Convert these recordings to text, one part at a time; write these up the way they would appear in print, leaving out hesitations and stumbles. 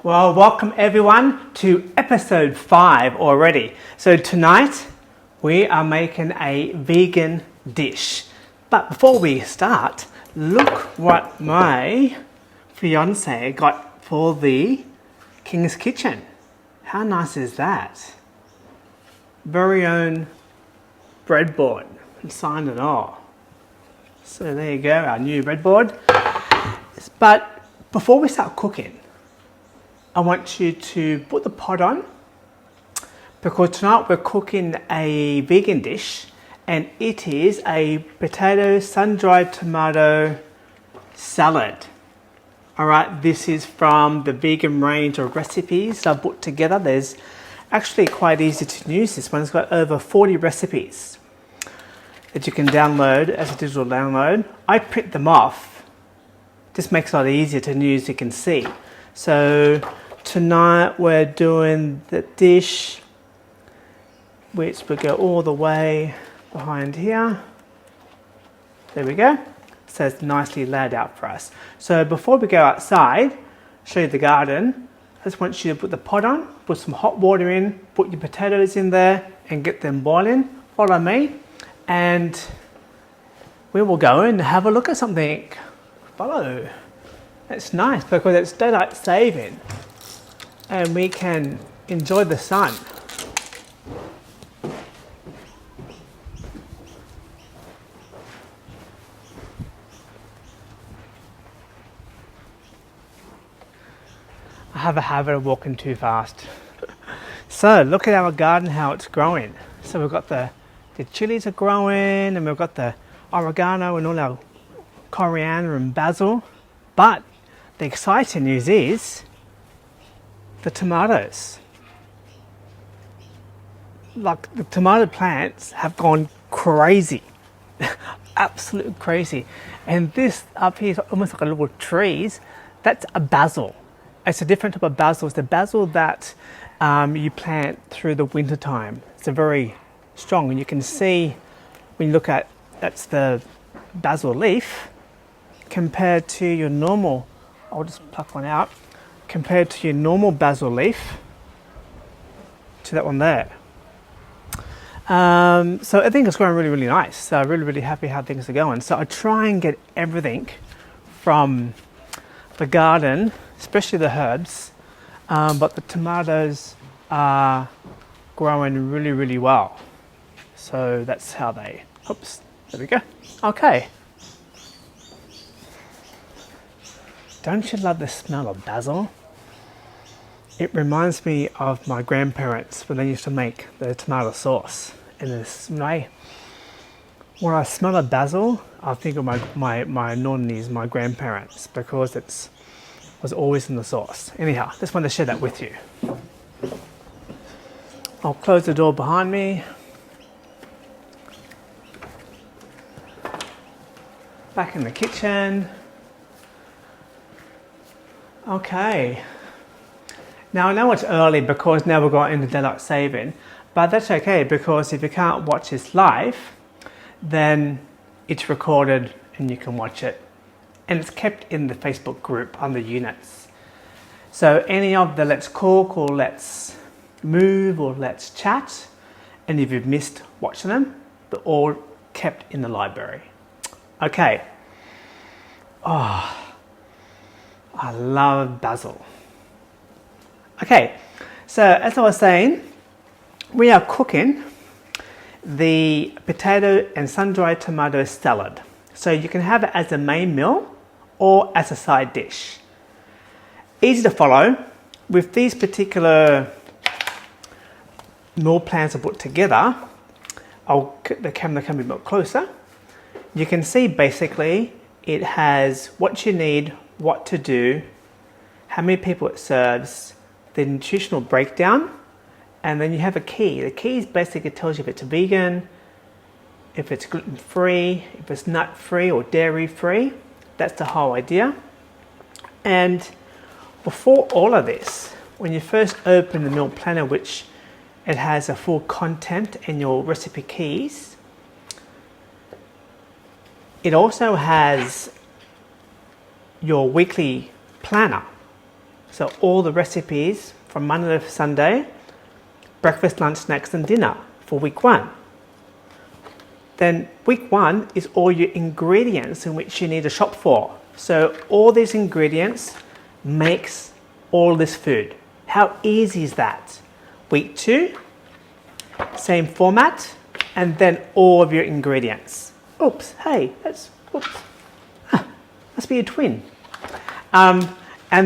Well, welcome everyone to episode 5 already. So tonight we are making a vegan dish. But before we start, look what my fiance got for the King's Kitchen. How nice is that? Very own breadboard, sign and all. So there you go, our new breadboard. But before we start cooking, I want you to put the pot on, because tonight we're cooking a vegan dish, and it is a potato sun-dried tomato salad. Alright, this is from the vegan range of recipes I've put together. There's actually quite easy to use. This one's got over 40 recipes that you can download as a digital download. I print them off. This makes it a lot easier to use, you can see. So tonight we're doing the dish, which will go all the way behind here. There we go. So it's nicely laid out for us. So before we go outside, show you the garden, I just want you to put the pot on, put some hot water in, put your potatoes in there and get them boiling. Follow me and we will go and have a look at something. Follow. It's nice because it's daylight saving and we can enjoy the sun. I have a habit of walking too fast. So look at our garden, how it's growing. So we've got the chilies are growing and we've got the oregano and all our coriander and basil. But the exciting news is the tomatoes. Like the tomato plants have gone crazy. Absolutely crazy. And this up here is almost like a little trees. That's a basil. It's a different type of basil. It's the basil that you plant through the winter time. It's a very strong, and you can see when you look at, that's the basil leaf compared to your normal, I'll just pluck one out, compared to your normal basil leaf to that one there. So I think it's going really, really nice. So really, really happy how things are going. So I try and get everything from the garden, especially the herbs, but the tomatoes are growing really, really well. So that's how they, oops, there we go. Okay. Don't you love the smell of basil? It reminds me of my grandparents when they used to make the tomato sauce. And this way, when I smell of basil, I think of my nonnies, my grandparents, because it was always in the sauce. Anyhow, just wanted to share that with you. I'll close the door behind me. Back in the kitchen. Okay. Now I know it's early because now we've got into daylight saving, but that's okay because if you can't watch this live, then it's recorded and you can watch it. And it's kept in the Facebook group under units. So any of the let's cook or let's move or let's chat, and if you've missed watching them, they're all kept in the library. Okay. Oh, I love basil. Okay, so as I was saying, we are cooking the potato and sun-dried tomato salad. So you can have it as a main meal or as a side dish. Easy to follow. With these particular meal plans I put together, I'll get the camera come a bit closer. You can see basically it has what you need, what to do, how many people it serves, the nutritional breakdown, and then you have a key. The key basically tells you if it's vegan, if it's gluten-free, if it's nut-free or dairy-free. That's the whole idea. And before all of this, when you first open the meal planner, which it has a full content and your recipe keys, it also has your weekly planner. So all the recipes from Monday to Sunday, breakfast, lunch, snacks and dinner for week 1. Then week 1 is all your ingredients in which you need to shop for. So all these ingredients makes all this food. How easy is that? Week 2, same format, and then all of your ingredients. Oops, hey, must be a twin. And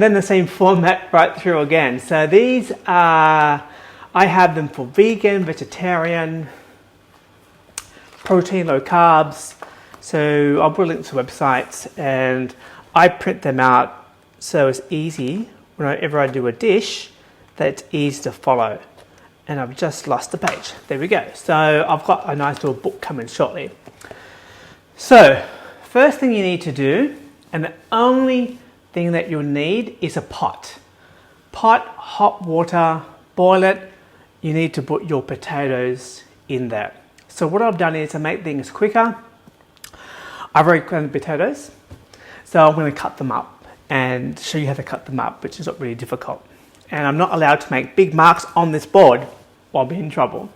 then the same format right through again. So these are, I have them for vegan, vegetarian, protein, low carbs. So I'll put a link to websites and I print them out so it's easy whenever I do a dish that it's easy to follow. And I've just lost the page. There we go. So I've got a nice little book coming shortly. So first thing you need to do, and the only thing that you'll need is a pot. Pot, hot water, boil it. You need to put your potatoes in there. So what I've done is to make things quicker, I've already cut the potatoes. So I'm going to cut them up and show you how to cut them up, which is not really difficult. And I'm not allowed to make big marks on this board or I'll be in trouble.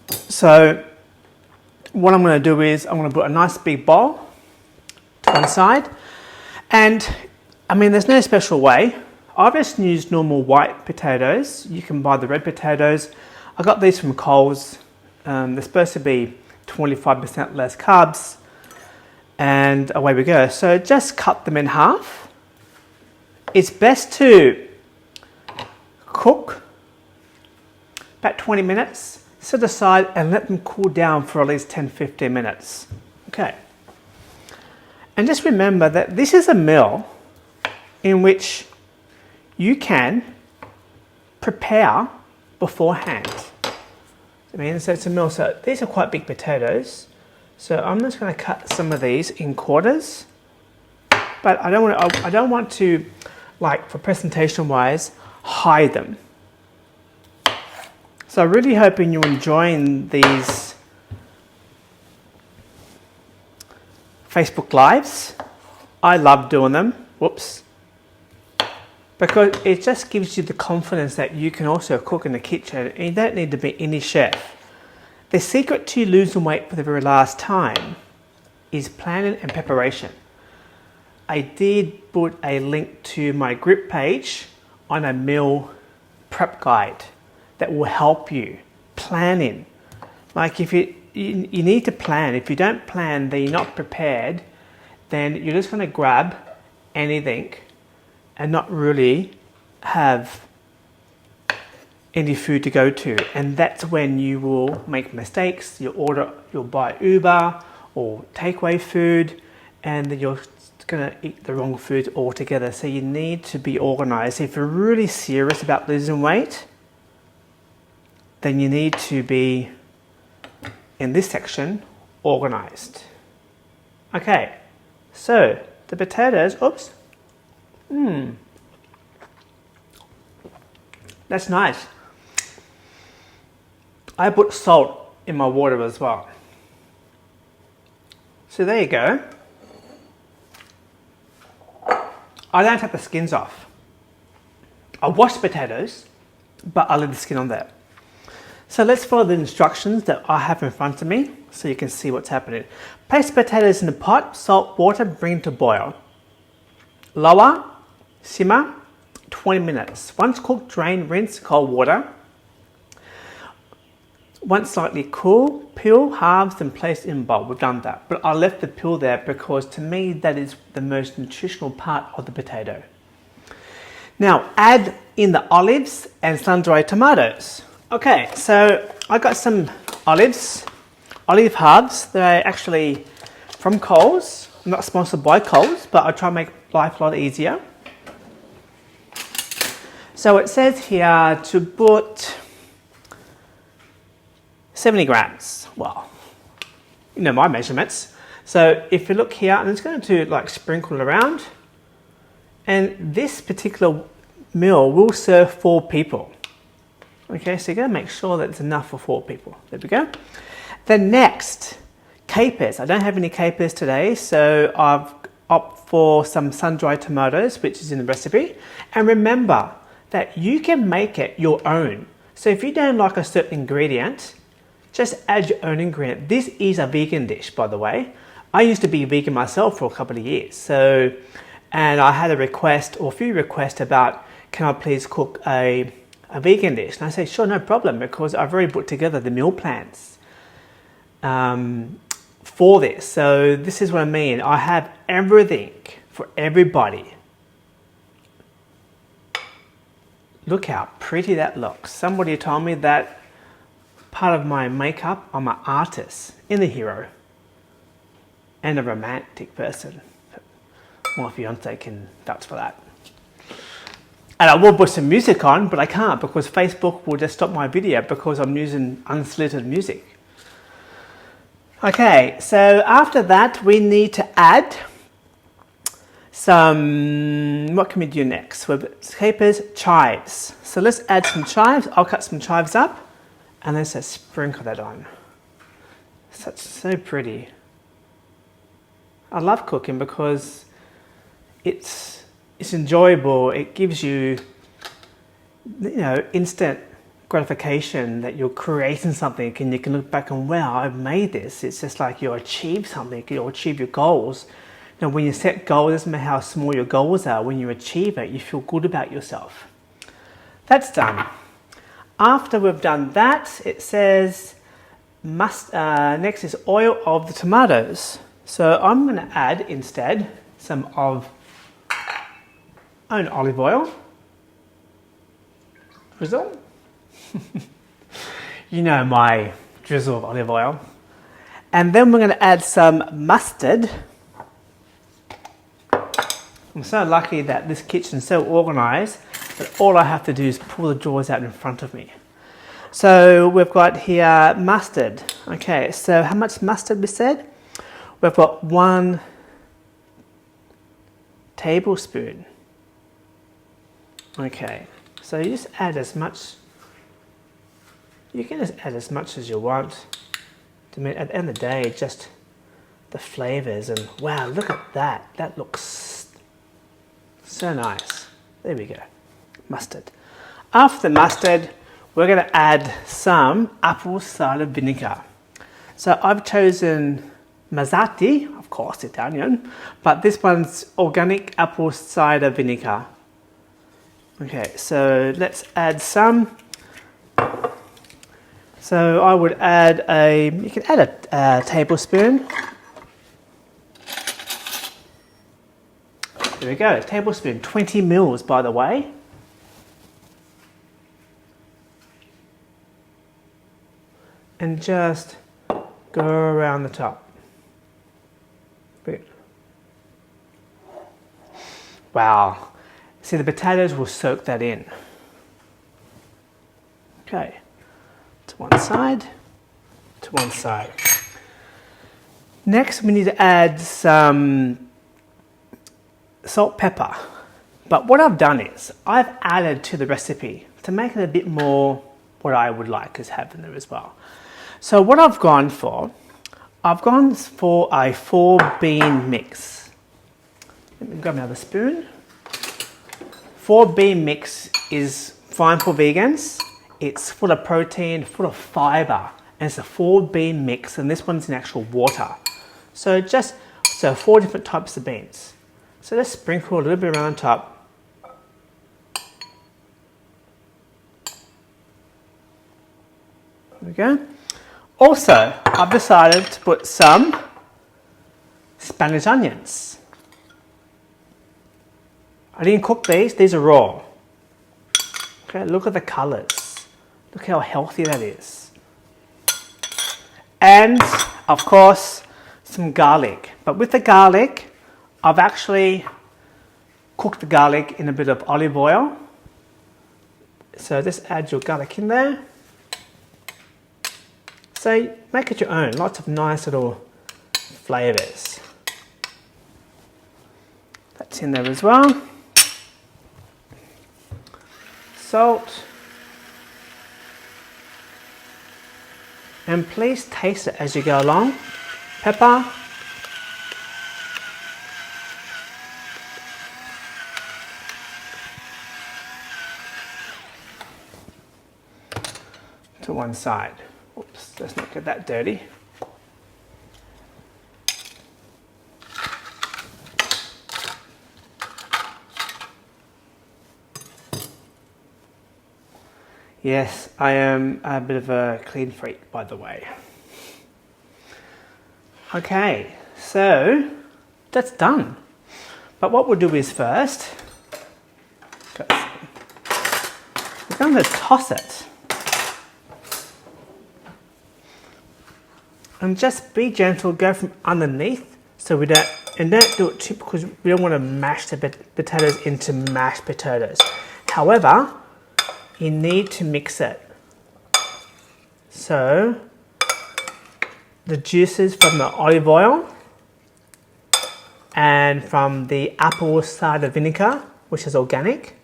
So what I'm going to do is I'm going to put a nice big bowl to one side. And I mean, there's no special way. I've just used normal white potatoes. You can buy the red potatoes. I got these from Coles. They're supposed to be 25% less carbs. And away we go. So just cut them in half. It's best to cook about 20 minutes, set aside and let them cool down for at least 10-15 minutes. Okay. And just remember that this is a meal in which you can prepare beforehand. I mean, so it's a meal. So these are quite big potatoes. So I'm just going to cut some of these in quarters. But I don't want to, like for presentation wise, hide them. So I'm really hoping you're enjoying these Facebook Lives. I love doing them. Whoops. Because it just gives you the confidence that you can also cook in the kitchen and you don't need to be any chef. The secret to losing weight for the very last time is planning and preparation. I did put a link to my group page on a meal prep guide that will help you planning. Like if you need to plan. If you don't plan, then you're not prepared, then you're just going to grab anything and not really have any food to go to. And that's when you will make mistakes. You'll buy Uber or takeaway food and then you're going to eat the wrong food altogether. So you need to be organized. If you're really serious about losing weight, then you need to be, in this section, organized. Okay, so the potatoes, oops. That's nice. I put salt in my water as well. So there you go. I don't take the skins off. I wash potatoes, but I leave the skin on there. So let's follow the instructions that I have in front of me so you can see what's happening. Place potatoes in a pot, salt, water, bring to boil. Lower, simmer, 20 minutes. Once cooked, drain, rinse, cold water. Once slightly cool, peel, halves and place in bowl. We've done that. But I left the peel there because to me that is the most nutritional part of the potato. Now add in the olives and sun-dried tomatoes. Okay, so I got some olive halves. They're actually from Coles. I'm not sponsored by Coles, but I try to make life a lot easier. So it says here to put 70 grams. Well, you know my measurements. So if you look here, I'm just going to like sprinkle it around. And this particular meal will serve 4 people. Okay, so you're going to make sure that it's enough for 4 people. There we go. Then next, capers. I don't have any capers today, so opt for some sun-dried tomatoes, which is in the recipe. And remember that you can make it your own. So if you don't like a certain ingredient, just add your own ingredient. This is a vegan dish, by the way. I used to be vegan myself for a couple of years. And I had a request or a few requests about, can I please cook a vegan dish? And I say, sure, no problem, because I've already put together the meal plans for this. So this is what I mean. I have everything for everybody. Look how pretty that looks. Somebody told me that part of my makeup, I'm an artist and a hero and a romantic person. My fiance can vouch for that. And I will put some music on, but I can't because Facebook will just stop my video because I'm using unsolicited music. Okay, so after that we need to add some, what can we do next? Capers, chives. So let's add some chives. I'll cut some chives up and let's just sprinkle that on. So pretty. I love cooking because it's enjoyable. It gives you, instant gratification that you're creating something and you can look back and, wow, I've made this. It's just like you achieve something, you achieve your goals. When you set goals, it doesn't matter how small your goals are, when you achieve it, you feel good about yourself. That's done. After we've done that, it says next is oil of the tomatoes. So I'm going to add instead some of own olive oil. Drizzle. You know my drizzle of olive oil. And then we're going to add some mustard. I'm so lucky that this kitchen's so organized that all I have to do is pull the drawers out in front of me. So we've got here mustard. Okay, so how much mustard we said? We've got 1 tablespoon. Okay, so you just add as much. You can just add as much as you want. At the end of the day, just the flavors and wow, look at that. That looks so nice. There we go. Mustard. After the mustard, we're going to add some apple cider vinegar. So I've chosen Mazzati, of course, Italian, but this one's organic apple cider vinegar. Okay, so let's add some. So I would add you can add a tablespoon. There we go, a tablespoon, 20 mils by the way. And just go around the top. Wow, see the potatoes will soak that in. Okay, to one side, to one side. Next we need to add some salt, pepper. But what I've done is I've added to the recipe to make it a bit more what I would like to have in there as well. So what I've gone for a 4-bean mix. Let me grab another spoon. 4-bean mix is fine for vegans. It's full of protein, full of fiber, and it's a 4-bean mix, and this one's in actual water. So 4 different types of beans. So let's sprinkle a little bit around the top. There we go. Also, I've decided to put some Spanish onions. I didn't cook these are raw. Okay, look at the colors. Look how healthy that is. And, of course, some garlic. But with the garlic, I've actually cooked the garlic in a bit of olive oil. So just add your garlic in there. So make it your own, lots of nice little flavors. That's in there as well. Salt. And please taste it as you go along. Pepper. to one side. Oops, let's not get that dirty. Yes, I am a bit of a clean freak, by the way. Okay, so that's done. But what we'll do is first, we're going to toss it. And just be gentle, go from underneath, so we don't do it too, because we don't want to mash the potatoes into mashed potatoes. However, you need to mix it. So the juices from the olive oil and from the apple cider vinegar, which is organic,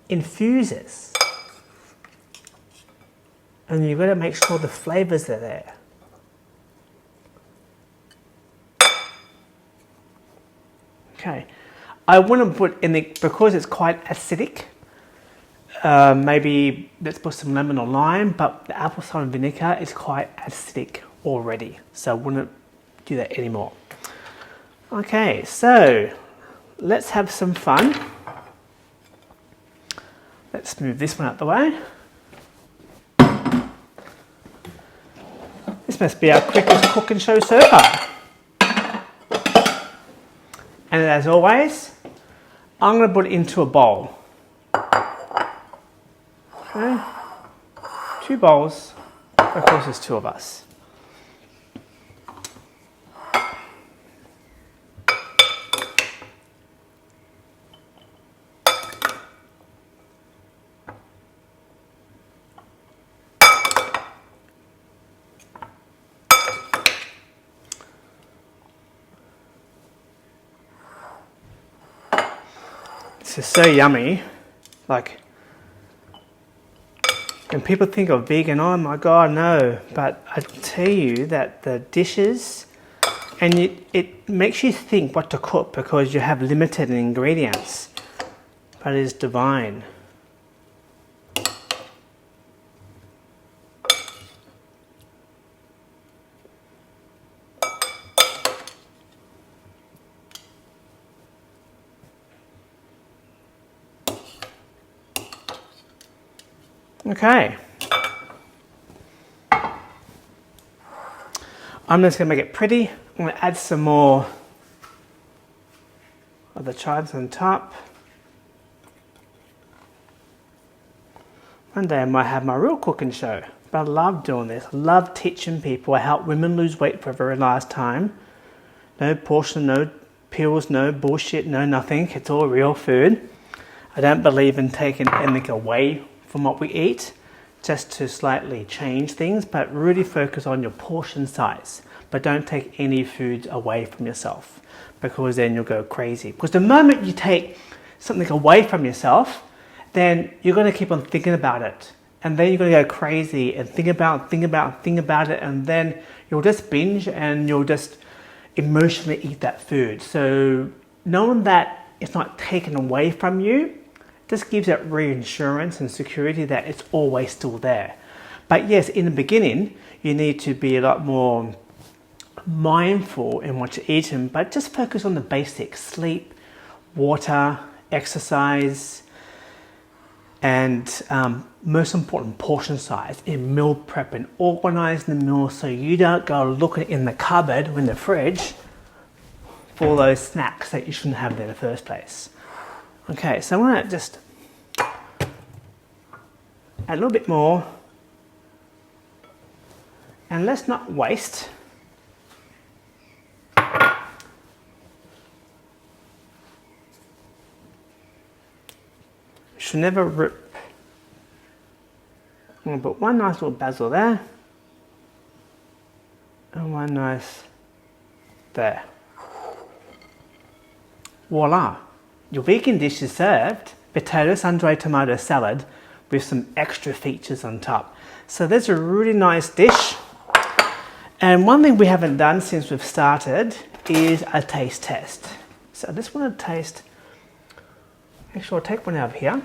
infuses. And you've got to make sure the flavors are there. Okay, I want to put in the, because it's quite acidic, maybe let's put some lemon or lime, but the apple cider vinegar is quite acidic already, so I wouldn't do that anymore. Okay, so let's have some fun. Let's move this one out the way. This must be our quickest cooking show so far. And as always, I'm going to put it into a bowl. Okay, 2 bowls, of course there's 2 of us. This is so yummy. Like, when people think of vegan, oh my god, no. But I tell you that the dishes, and it makes you think what to cook because you have limited ingredients, but it is divine. Okay, I'm just going to make it pretty. I'm going to add some more of the chives on top. One day I might have my real cooking show, but I love doing this. I love teaching people. I help women lose weight for the very last time. No portion, no pills, no bullshit, no nothing. It's all real food. I don't believe in taking anything away from what we eat, just to slightly change things, but really focus on your portion size. But don't take any foods away from yourself, because then you'll go crazy. Because the moment you take something away from yourself, then you're going to keep on thinking about it, and then you're going to go crazy and think about it, and then you'll just binge and you'll just emotionally eat that food. So knowing that it's not taken away from you just gives that reassurance and security that it's always still there. But yes, in the beginning, you need to be a lot more mindful in what you're eating, but just focus on the basics: sleep, water, exercise, and most important, portion size in meal prep, and organizing the meal so you don't go looking in the cupboard or in the fridge for those snacks that you shouldn't have there in the first place. Okay, so I'm going to just add a little bit more, and let's not waste. Should never rip. I'm going to put one nice little basil there, and one nice there. Voila! Your vegan dish is served: potato sun-dried tomato salad with some extra features on top. So there's a really nice dish. And one thing we haven't done since we've started is a taste test. So I just want to taste. Actually, I'll take one out of here.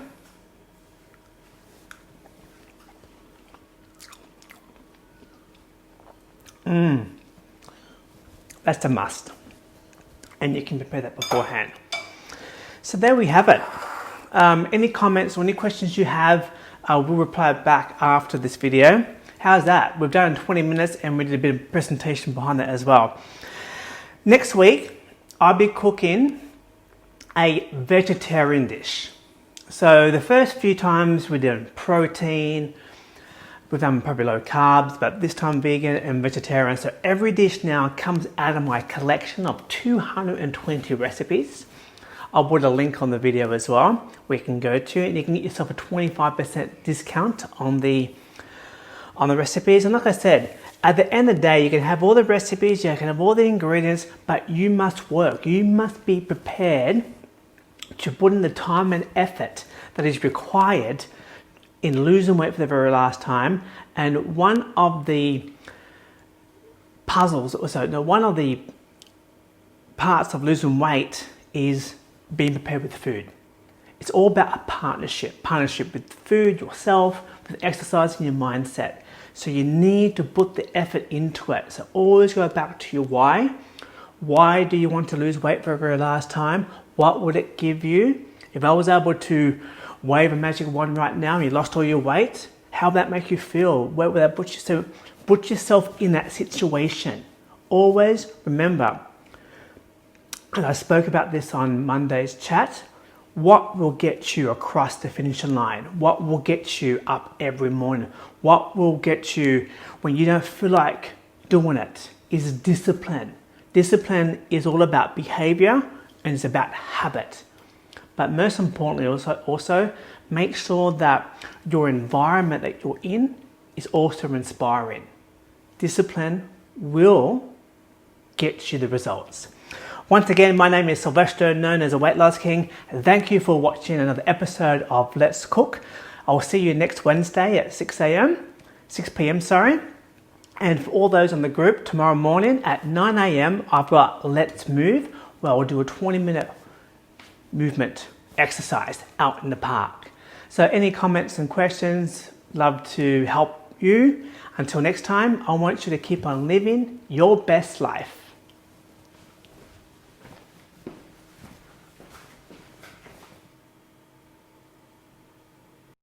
That's a must. And you can prepare that beforehand. So there we have it. Any comments or any questions you have, we'll reply back after this video. How's that? We've done 20 minutes and we did a bit of presentation behind that as well. Next week, I'll be cooking a vegetarian dish. So the first few times we did protein, we've done probably low carbs, but this time vegan and vegetarian. So every dish now comes out of my collection of 220 recipes. I'll put a link on the video as well, where you can go to, and you can get yourself a 25% discount on the recipes. And like I said, at the end of the day, you can have all the recipes, you can have all the ingredients, but you must work. You must be prepared to put in the time and effort that is required in losing weight for the very last time. And one of the one of the parts of losing weight is being prepared with food. It's all about a partnership with food, yourself, with exercise and your mindset. So you need to put the effort into it. So always go back to your why. Why do you want to lose weight for the very last time? What would it give you? If I was able to wave a magic wand right now and you lost all your weight, how would that make you feel? Where would that put you? So put yourself in that situation. Always remember, and I spoke about this on Monday's chat, what will get you across the finish line? What will get you up every morning? What will get you when you don't feel like doing it is discipline. Discipline is all about behavior and it's about habit. But most importantly, also make sure that your environment that you're in is also inspiring. Discipline will get you the results. Once again, my name is Silvestro, known as a Weight Loss King. Thank you for watching another episode of Let's Cook. I'll see you next Wednesday at 6 p.m. And for all those on the group, tomorrow morning at 9 a.m. I've got Let's Move, where I'll do a 20-minute movement exercise out in the park. So any comments and questions, love to help you. Until next time, I want you to keep on living your best life.